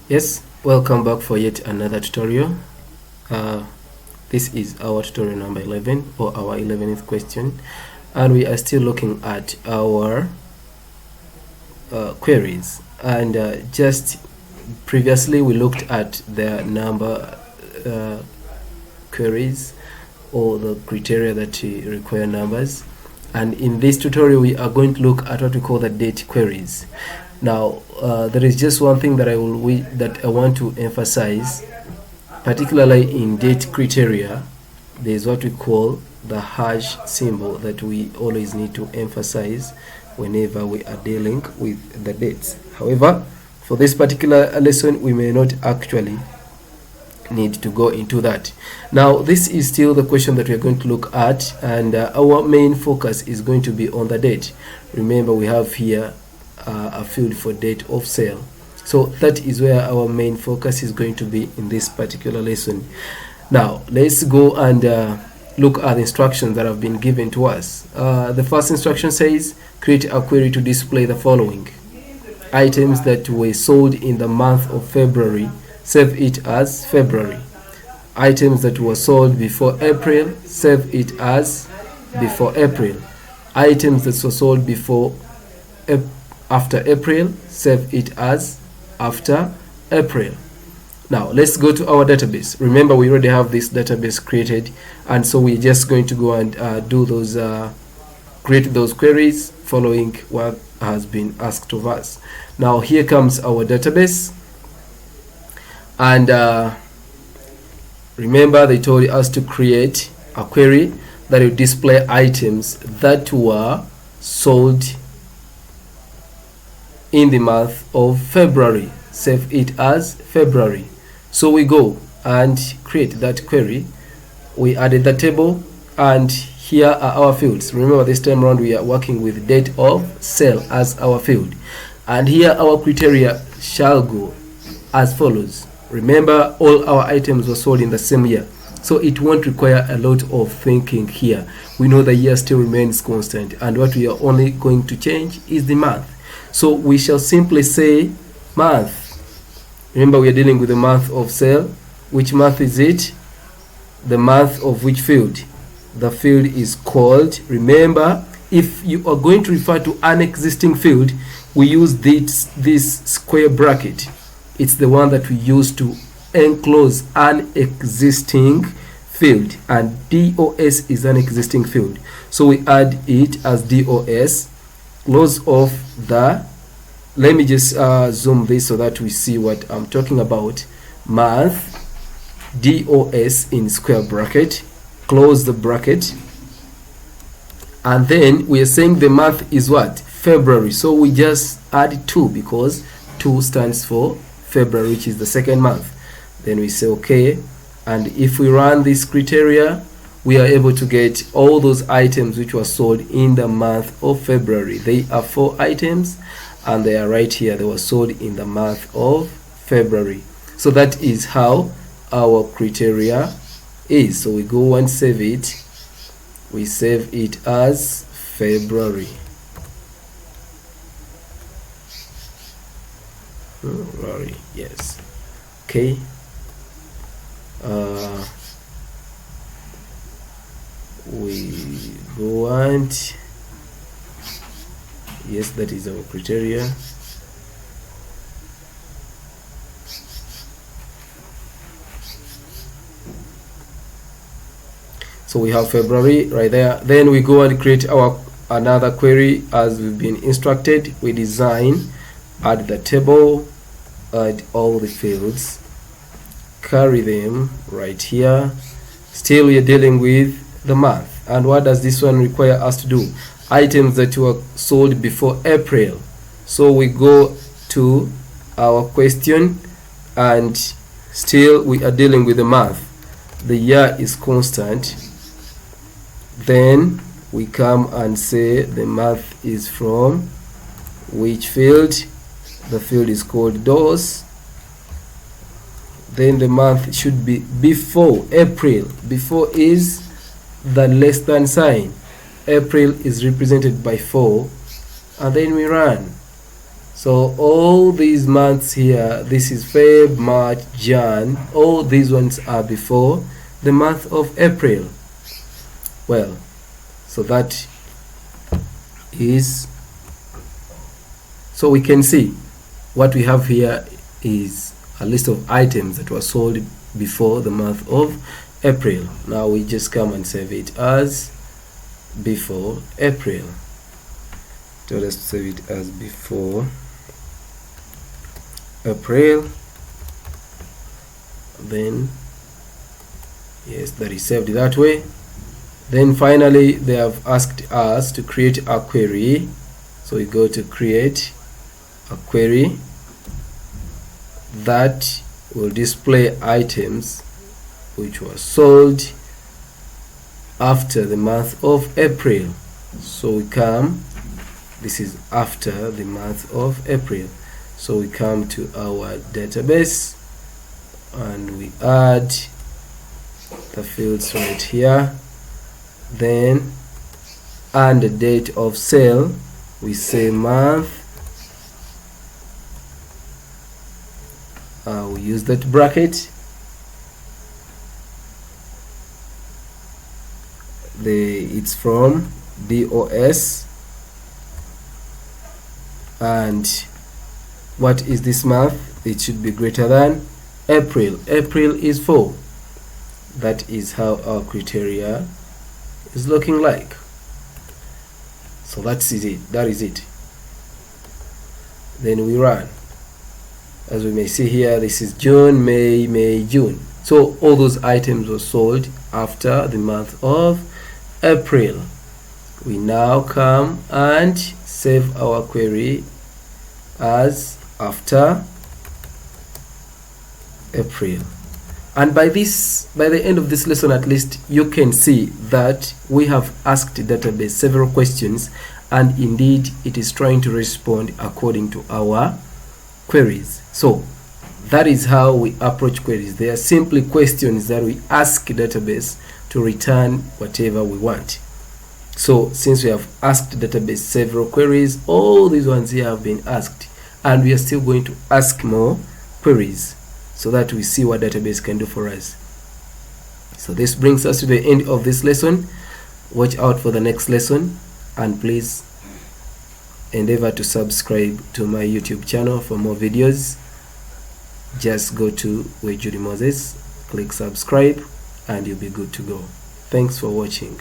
Yes, welcome back for yet another tutorial. This is our tutorial number 11, or our 11th question, and we are still looking at our queries. And just previously we looked at the number queries, or the criteria that require numbers, and in this tutorial we are going to look at what we call the date queries. Now there is just one thing that I want to emphasize, particularly in date criteria. There is what we call the hash symbol that we always need to emphasize whenever we are dealing with the dates. However, for this particular lesson we may not actually need to go into that. Now this is still the question that we are going to look at, and our main focus is going to be on the date. Remember, we have here a field for date of sale, so that is where our main focus is going to be in this particular lesson. Now let's go and look at the instructions that have been given to us. The first instruction says create a query to display the following: items that were sold in the month of February, save it as February. Items that were sold before April, save it as before April. Items that were sold before after April, save it as after April. Now let's go to our database. Remember, we already have this database created, and so we're just going to go and do those create those queries following what has been asked of us. Now here comes our database, and remember, they told us to create a query that will display items that were sold in the month of February, save it as February. So we go and create that query. We added the table, and here are our fields. Remember, this time around we are working with date of sale as our field, and here our criteria shall go as follows. Remember, all our items were sold in the same year, so it won't require a lot of thinking here. We know the year still remains constant, and what we are only going to change is the month. So we shall simply say month. Remember, we are dealing with the month of sale. Which month is it? The month of which field? The field is called, remember, if you are going to refer to an existing field, we use this square bracket. It's the one that we use to enclose an existing field, and DOS is an existing field. So we add it as DOS, close off the, let me just zoom this so that we see what I'm talking about. Month, DOS in square bracket, close the bracket, and then we are saying the month is what? February. So we just add 2 because 2 stands for February, which is the second month. Then we say okay, and if we run this criteria, we are able to get all those items which were sold in the month of February. They are 4 items, and they are right here. They were sold in the month of February. So that is how our criteria is. So we go and save it. We save it as February. February, yes. Okay. We go and, yes, that is our criteria. So we have February right there. Then we go and create our another query as we've been instructed. We design, add the table, add all the fields, carry them right here. Still we are dealing with the month, and what does this one require us to do? Items that were sold before April. So we go to our question, and still we are dealing with the month. The year is constant. Then we come and say the month is from which field? The field is called DOS. Then the month should be before April. Before is the less than sign. April is represented by 4, and then we run. So all these months here, this is Feb, March, Jan, all these ones are before the month of April. Well, so that is, so we can see what we have here is a list of items that were sold before the month of April. Now we just come and save it as before April. So let's save it as before April. Then yes, that is saved that way. Then finally they have asked us to create a query, so we go to create a query that will display items which were sold after the month of April. So we come, this is after the month of April, so we come to our database and we add the fields right here. Then and the date of sale, we say month, we use that bracket. It's from DOS. And what is this month? It should be greater than April. April is 4. That is how our criteria is looking like. So that is it. Then we run. As we may see here, this is June, May, June. So all those items were sold after the month of April. We now come and save our query as after April. And by the end of this lesson, at least you can see that we have asked the database several questions, and indeed it is trying to respond according to our queries. So that is how we approach queries. They are simply questions that we ask the database to return whatever we want. So since we have asked the database several queries, all these ones here have been asked, and we are still going to ask more queries so that we see what database can do for us. So this brings us to the end of this lesson. Watch out for the next lesson, and please endeavor to subscribe to my YouTube channel for more videos. Just go to Judy Moses, click subscribe, and you'll be good to go. Thanks for watching.